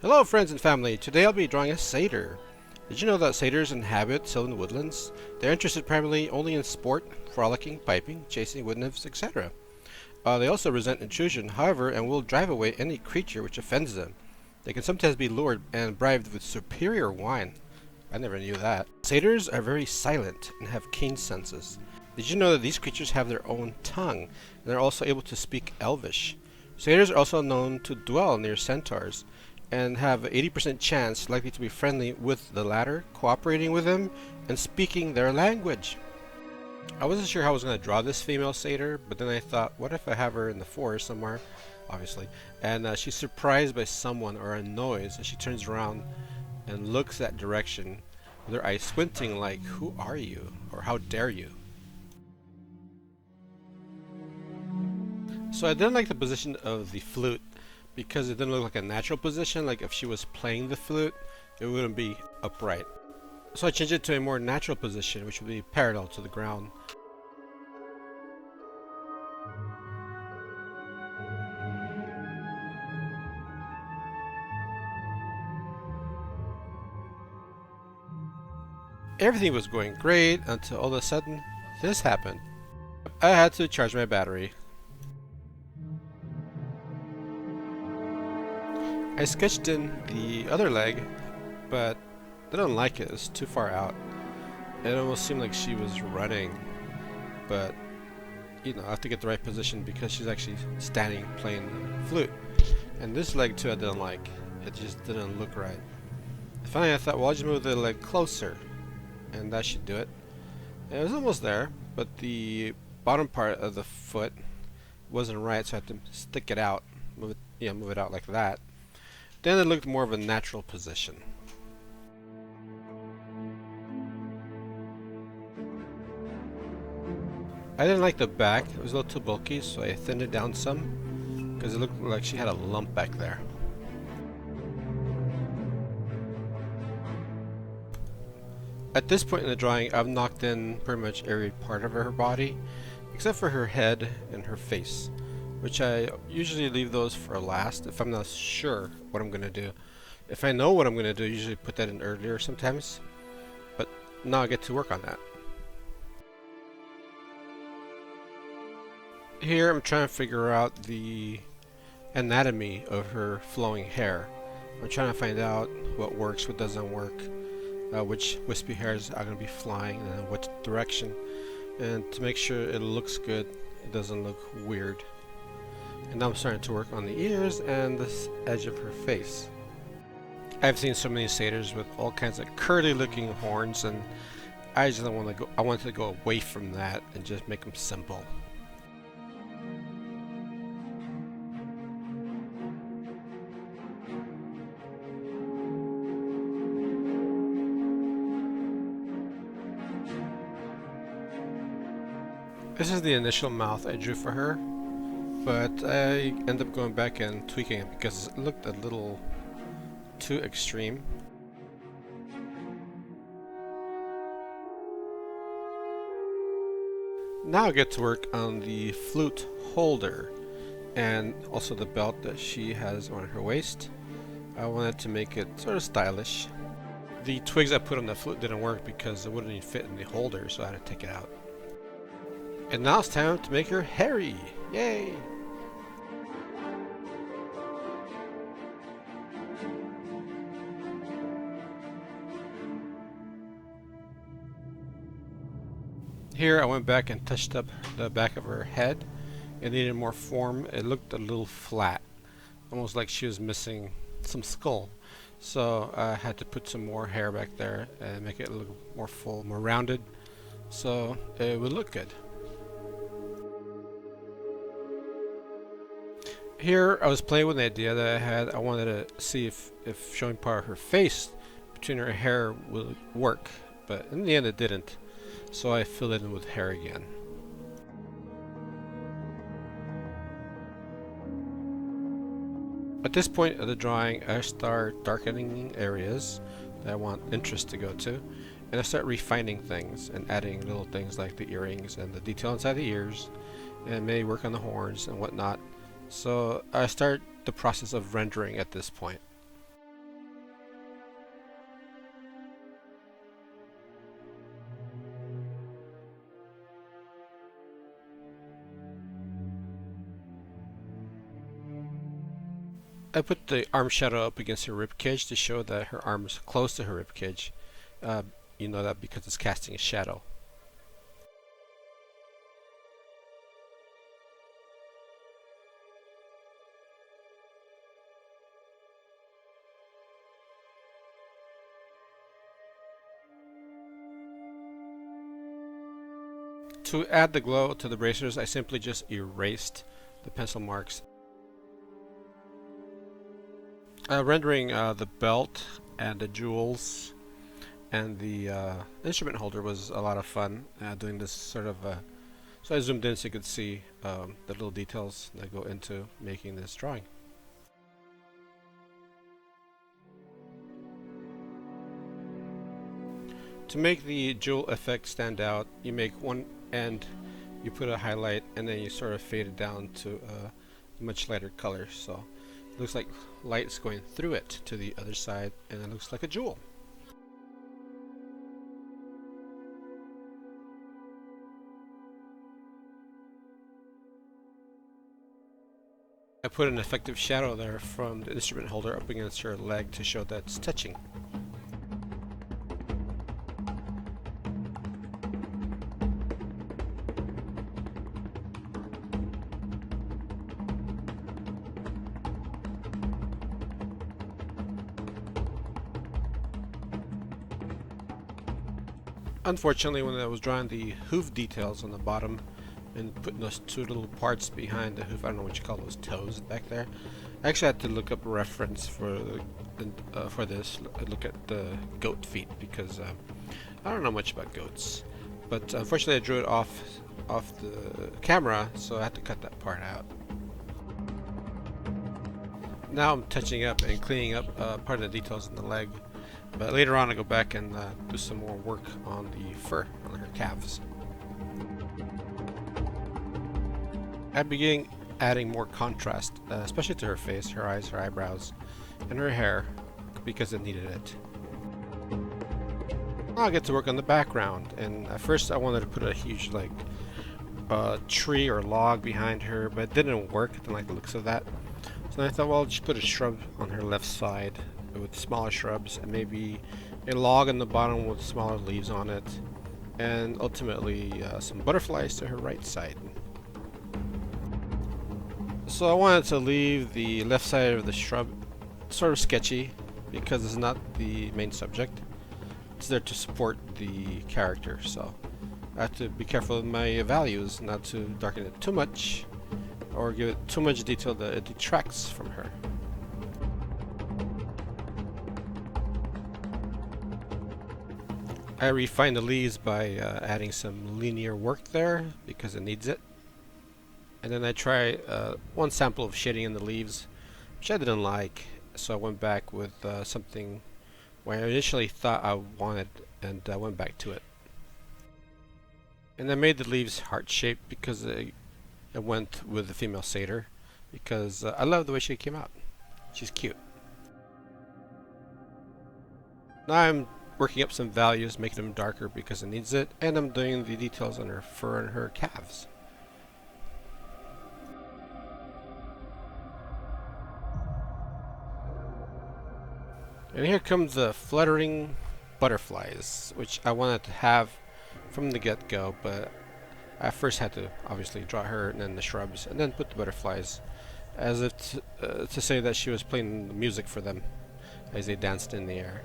Hello friends and family, today I'll be drawing a satyr. Did you know that satyrs inhabit sylvan woodlands? They're interested primarily only in sport, frolicking, piping, chasing wood nymphs, etc. They also resent intrusion, however, and will drive away any creature which offends them. They can sometimes be lured and bribed with superior wine. I never knew that. Satyrs are very silent and have keen senses. Did you know that these creatures have their own tongue, and they're also able to speak Elvish? Satyrs are also known to dwell near centaurs, and have an 80% chance likely to be friendly with the latter, cooperating with them, and speaking their language. I wasn't sure how I was going to draw this female satyr, but then I thought, what if I have her in the forest somewhere, obviously, and she's surprised by someone or a noise, and she turns around and looks that direction with her eyes squinting like, who are you? Or how dare you? So I didn't like the position of the flute because it didn't look like a natural position. Like if she was playing the flute, it wouldn't be upright. So I changed it to a more natural position, which would be parallel to the ground. Everything was going great until all of a sudden this happened. I had to charge my battery. I sketched in the other leg, but I didn't like it. It was too far out. It almost seemed like she was running, but I have to get the right position because she's actually standing playing the flute. And this leg too I didn't like. It just didn't look right. Finally I thought, well, I'll just move the leg closer, and that should do it. And it was almost there, but the bottom part of the foot wasn't right, so I had to stick it out, move it out like that. Then it looked more of a natural position. I didn't like the back. It was a little too bulky, so I thinned it down some because it looked like she had a lump back there. At this point in the drawing, I've knocked in pretty much every part of her body except for her head and her face, which I usually leave those for last if I'm not sure what I'm going to do. If I know what I'm going to do, I usually put that in earlier sometimes, but now I get to work on that. Here I'm trying to figure out the anatomy of her flowing hair. I'm trying to find out what works, what doesn't work, which wispy hairs are going to be flying and what direction, and to make sure it looks good, it doesn't look weird. And now I'm starting to work on the ears and this edge of her face. I've seen so many satyrs with all kinds of curly looking horns, and I just don't want to go. I wanted to go away from that and just make them simple. This is the initial mouth I drew for her, but I ended up going back and tweaking it because it looked a little too extreme. Now I get to work on the flute holder and also the belt that she has on her waist. I wanted to make it sort of stylish. The twigs I put on the flute didn't work because it wouldn't even fit in the holder, so I had to take it out. And now it's time to make her hairy! Yay! Here I went back and touched up the back of her head. It needed more form. It looked a little flat, almost like she was missing some skull. So I had to put some more hair back there and make it look more full, more rounded, so it would look good. Here I was playing with an idea that I had. I wanted to see if showing part of her face between her hair would work, but in the end it didn't. So I filled it in with hair again. At this point of the drawing, I start darkening areas that I want interest to go to, and I start refining things and adding little things like the earrings and the detail inside the ears, and maybe work on the horns and whatnot. So I start the process of rendering at this point. I put the arm shadow up against her ribcage to show that her arm is close to her ribcage. Uh, you know that because it's casting a shadow. To add the glow to the bracers, I simply just erased the pencil marks. Rendering the belt and the jewels and the instrument holder was a lot of fun. Doing this sort of so I zoomed in so you could see the little details that go into making this drawing. To make the jewel effect stand out, you make one end, you put a highlight, and then you sort of fade it down to a much lighter color. So it looks like light's going through it to the other side, and it looks like a jewel. I put an effective shadow there from the instrument holder up against her leg to show that it's touching. Unfortunately, when I was drawing the hoof details on the bottom and putting those two little parts behind the hoof, I don't know what you call those toes back there, I actually had to look up a reference for this. Look at the goat feet because I don't know much about goats, but unfortunately I drew it off the camera, so I had to cut that part out. Now I'm touching up and cleaning up part of the details in the leg. But later on, I go back and do some more work on the fur on her calves. I begin adding more contrast, especially to her face, her eyes, her eyebrows, and her hair, because it needed it. I'll get to work on the background, and at first I wanted to put a huge tree or log behind her, but it didn't work. I didn't like the looks of that. So I thought, well, I'll just put a shrub on her left side with smaller shrubs, and maybe a log on the bottom with smaller leaves on it, and ultimately some butterflies to her right side. So I wanted to leave the left side of the shrub sort of sketchy because it's not the main subject. It's there to support the character, so I have to be careful with my values, not to darken it too much or give it too much detail that it detracts from her. I refined the leaves by adding some linear work there because it needs it. And then I try one sample of shading in the leaves, which I didn't like, so I went back with something where I initially thought I wanted, and I went back to it. And I made the leaves heart-shaped because I went with the female satyr, because I love the way she came out. She's cute. Now I'm working up some values, making them darker because it needs it, and I'm doing the details on her fur and her calves. And here comes the fluttering butterflies, which I wanted to have from the get-go, but I first had to obviously draw her and then the shrubs and then put the butterflies as if to say that she was playing the music for them as they danced in the air.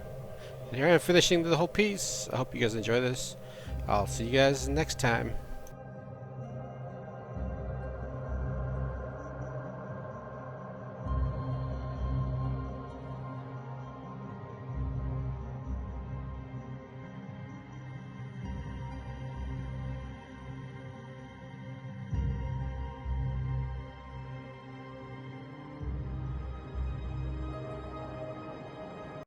And here I'm finishing the whole piece. I hope you guys enjoy this. I'll see you guys next time.